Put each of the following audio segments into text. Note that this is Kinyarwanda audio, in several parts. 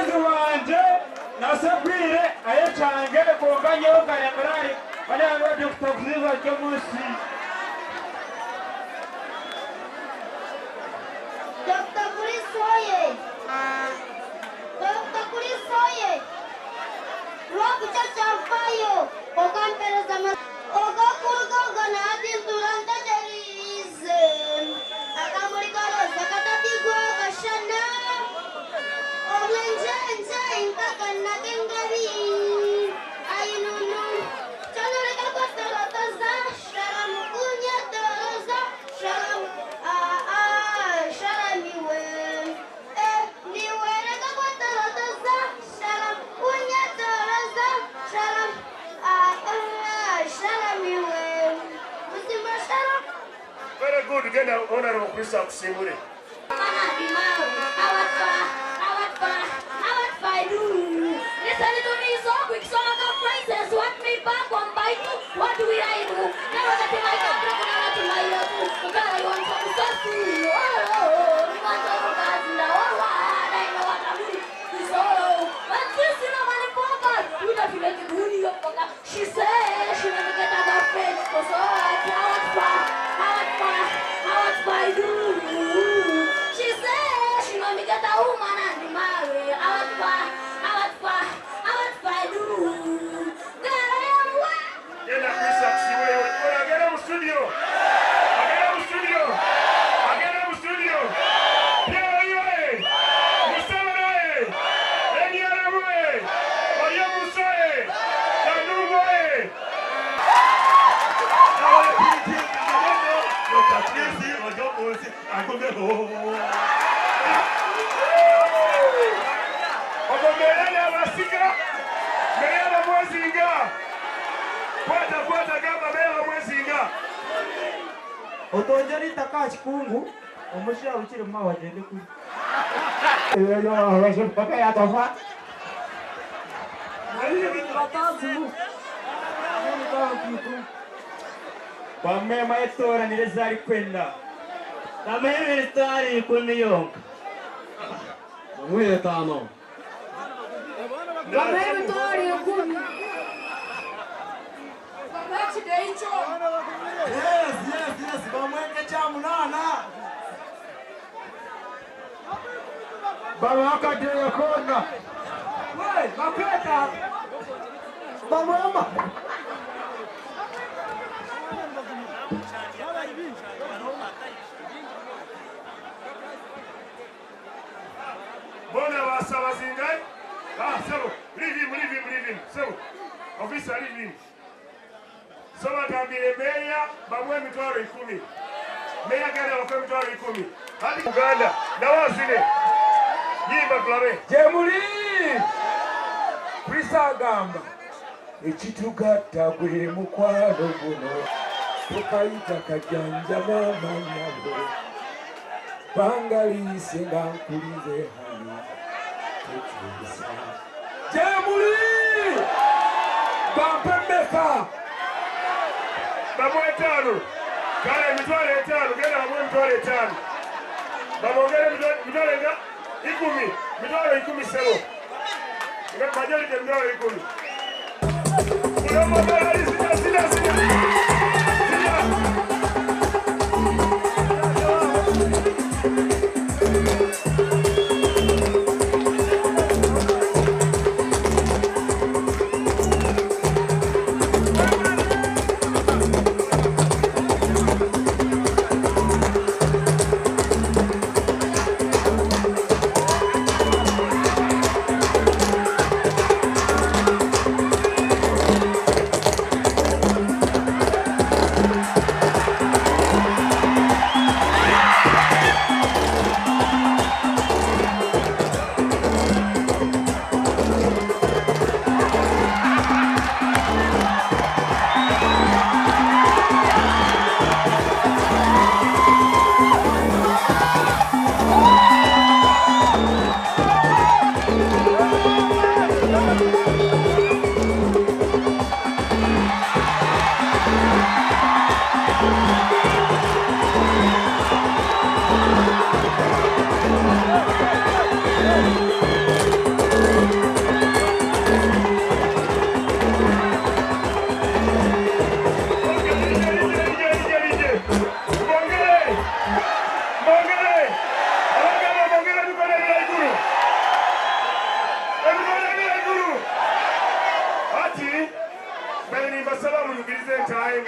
mukozi wanje nasabwire ayechange kunganyeho karemerari banyango Dr. Kuziza cyo munsi Dr. Kurisoye Dr. Kurisoye Robu chachafayo okampereza ogakurgo na durante derize akamurikaloza katatigwa kashana Olenjenje intakana kengavi ayinunu chanoleka kotorotoza sharamukunya toroza sharamiwe niwereka kotorotoza sharamukunya toroza sharamiwe musima sharam. Very good. Get an honorable Chris of Simure. Listen to me so quick, so I got phrases. What me back one bite? What do I do? Never that thing I got broken out to my love. But I want some sassy. Oh, you want some guys now? I know what I'm doing. So, but this is not my pocket. You don't feel like a goody up on that. She said she never get out of bed. So I can't find. How do? She said she want me get a woman and be married. How do? There I am. Get a Chris of Simure. I get him studio. Yeah, yeah. Musawanae. Enyarawe. Oyamusae. Danuwe. Ogomelele abasika meyala mwezinga kwata gamba meyala mwezinga otonjeri takachi kungu omushya ukiri mwa wagende ku paka yatafa bamema etoranire zari kwenda nameme itari kuniyonka Mwe tano. Bameme tori kumi. Babachi deicho. Yes, bamweke cha munana baba wakadeye kona we makweta bamwema Bona basaba zingai. Sebo, leave him. Sebo, officer, leave him. Soba gambire meya bamwe mitwaro 10. Meya gani wakwe mitwaro 10. Hadi Uganda na wasine. Yimba klabe. Jemuli Krista gamba ekitugatta gwe mukwano guno tukayita kajanja mama nyabo bangalise nga nkulize hali tekisa Jemuli bampemeka bamwe 5. Kale mitwaro 5 genda bamwe mitwaro 5. Bamongere mitwaro 10. Mitwaro 10 sebo. Nga majority mitwaro 10. Unaomba gari sina.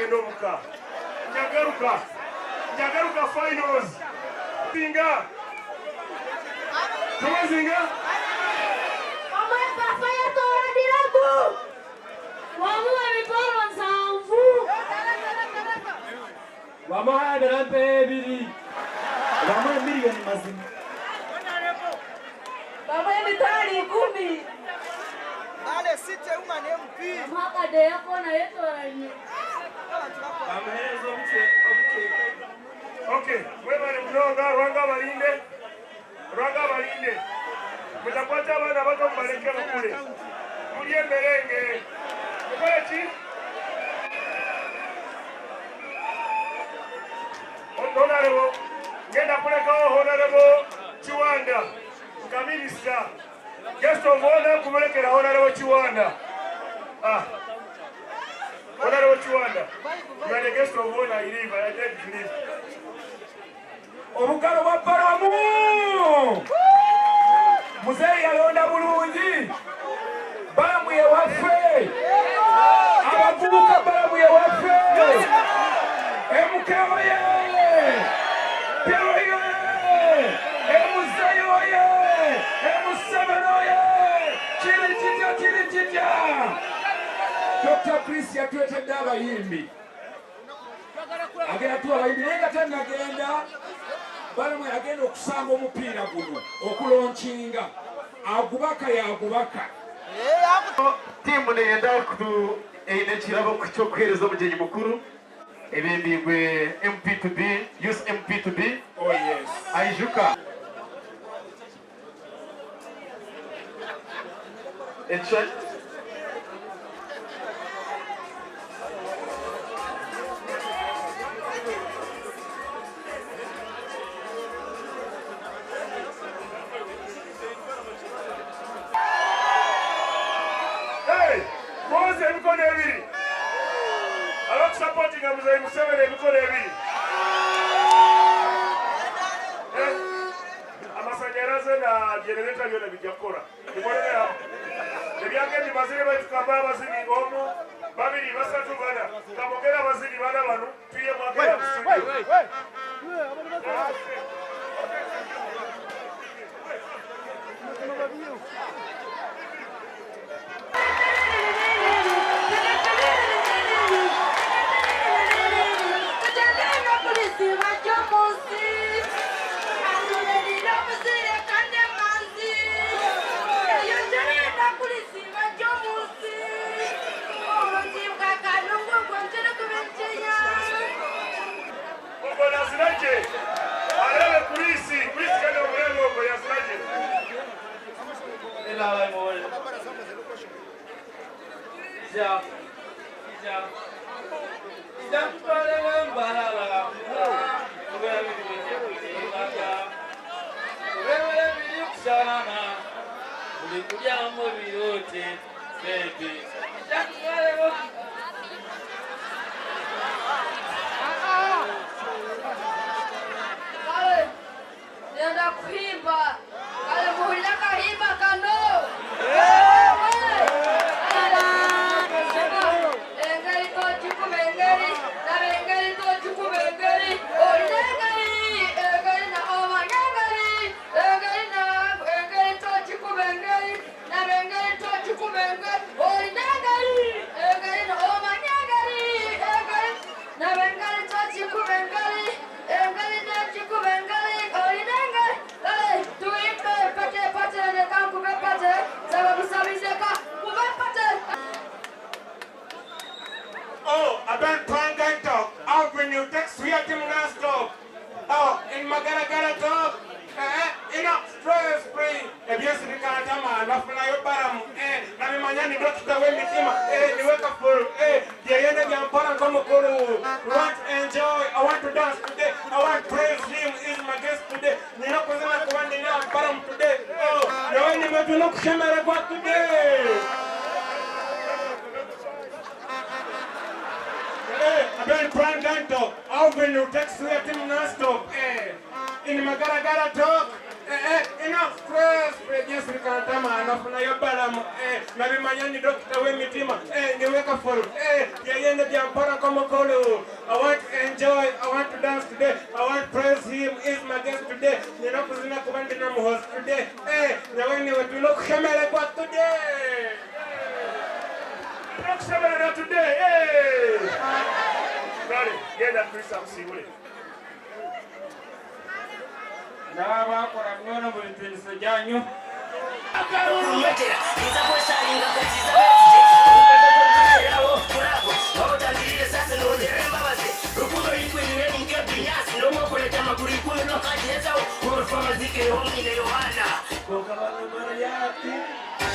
ngendo muka. Njagaruka finals. Zinga. Tuma zinga. Mama papa ya tora diragu. Wamu amitoro nsamvu. Wamu hadarante biri. Wamu mbiri gani mazima. Baba ya mitari 10. Bale site uma ne MP. Maka de yako na yetu ni. Amezo mche. Okay, wewe mnonga Rwanga balinde. Mtakwata bana bato mbaleke kule. Mulie merenge. Kwa chi? Honorable. Ngenda kule kwa Honorable Chiwanda. Kamilisa. Guest of honor kumulekera Honorable Chiwanda. Honorable Chiwanda. You are the guest of honor. I did believe. Obukalo bwa Balamu Muzeyi yalonda bulungi Balamu ye waffe abavubuka Balamu ye waffe Emukewa ye Pewa ye Emuzeyi oye Emuseveni oye Kiri kitya Dr. Chris yatwetedde abayimbi agenda tuwa abayimbi naye nga tannagenda Balamu agenda okusanga omupiira guno okulonkinga agubaka yagubaka tiimu neyenda eyina ekirabo ky'okuheereza omugenyi mukuru ebyembingwe MP2B Youth MP2B oh yes aijuka ekishanyi Muzeyi Museveni emikono ebiri. Amasanyalaze na generator byonna bijja kukola. Bikolera. Ebyange bibazire batukamba abazini omu, babiri, basatu, bana. Kamogera abazini bana bano tuye mwagera mu studio. nafuna ya balamu nabimanyani dokita w'emitima niweka folo yayende byampora komokolo. I want to enjoy, I want to dance today, I want to praise him, is my guest today. Nina kuzina kubandi na muhost today. Naweni wetu lokushemele kwa today. Lokushemele today. Brother, get that Chris up, see what it. Naba kwa mwana mwinti sejanyo. Kumwetera, izaposharinga katiza bete. Kurako, wabutangirire sasa nondere mbabazi. Rukundo ikwinire mke binyasi, ndomo kuleta maguri kumi no kajeza. Kurufama zike homine Yohana. Kokabana marayati.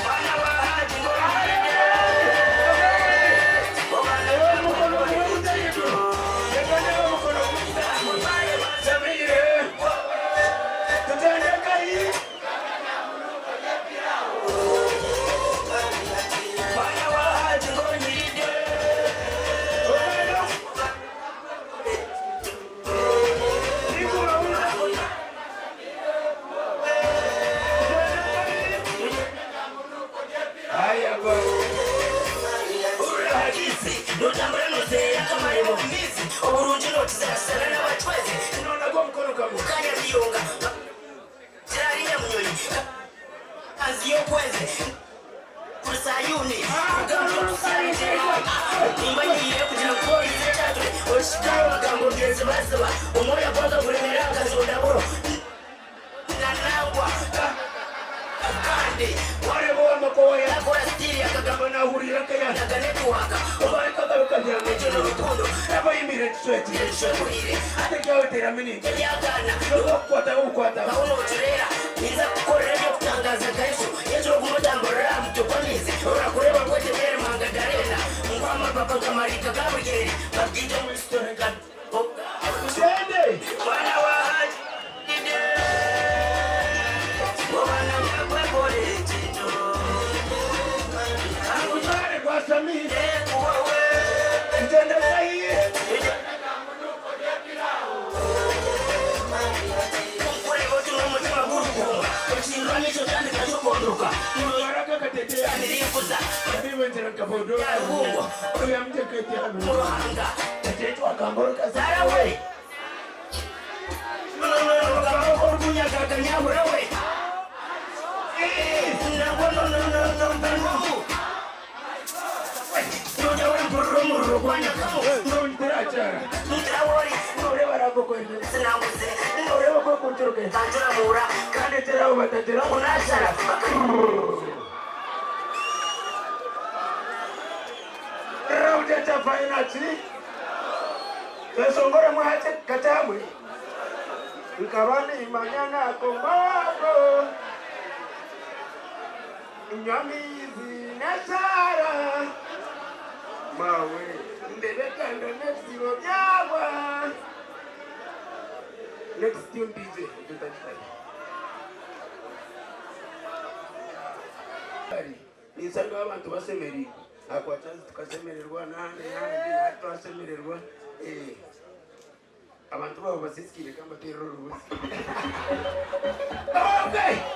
Bana wa haji ngomine. Kokabana wa mkono mutayidu. Yekane wa mkono mutayidu. Mbaye mazamire. Tutende kai. Nkabani manyana komabo Nyamizi nasara Mawe Ndebeka ndo next yo yawa Next tune DJ Nisanga abantu basemeri akwachazi tukasemererwa nande hatu asemererwa abantu babo basisikire kama terror. Okay.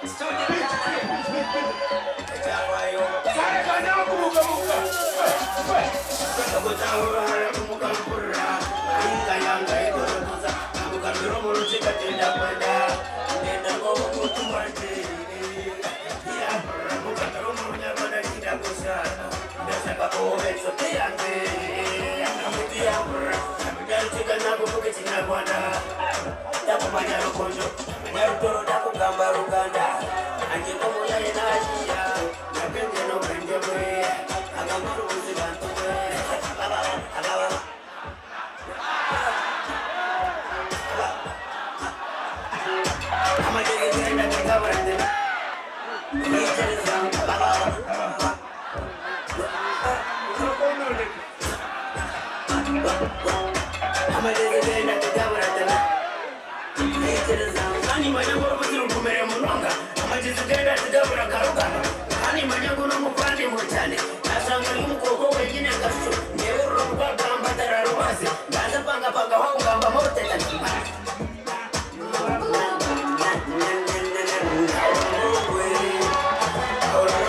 Oh,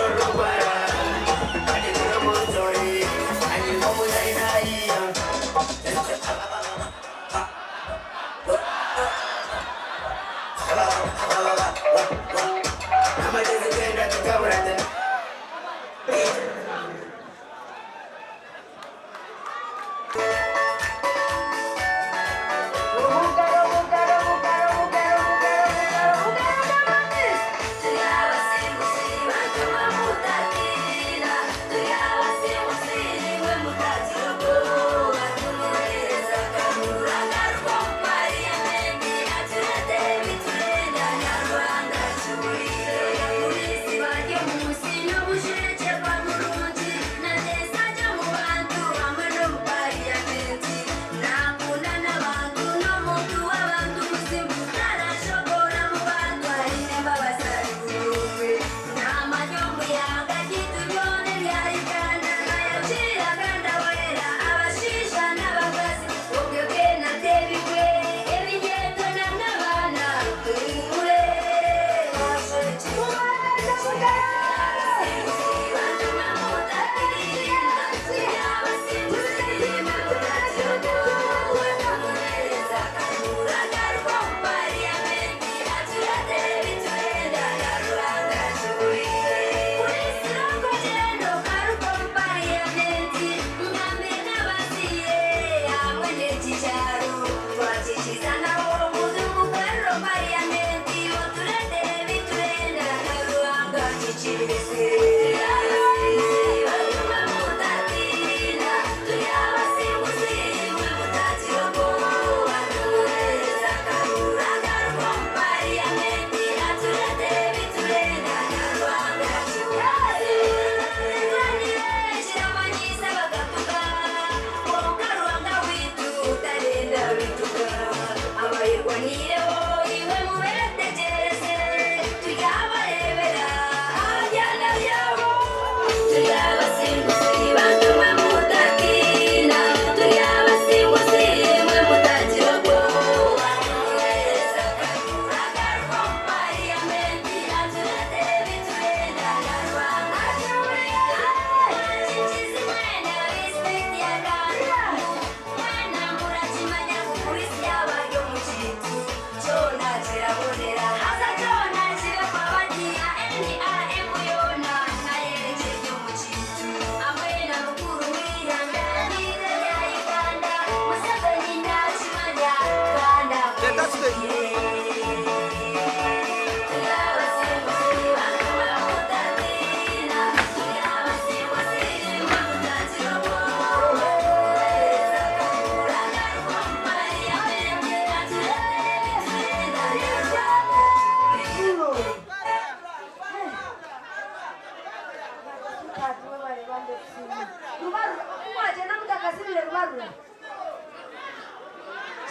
katwe bari bande sima rubarura umwaje namutakasirire rubarura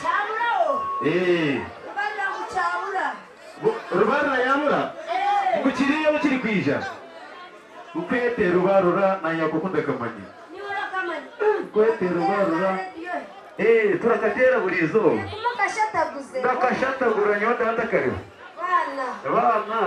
cyaburaho rubarura mucyabura rubarura yamura ngukiriye ukiri kwija ukwete rubarura na nyakukunda kamanyi niwora kamanyi kwete rubarura turakatera burizo umukashataguze ndakashatagura nyonda ndakariho bana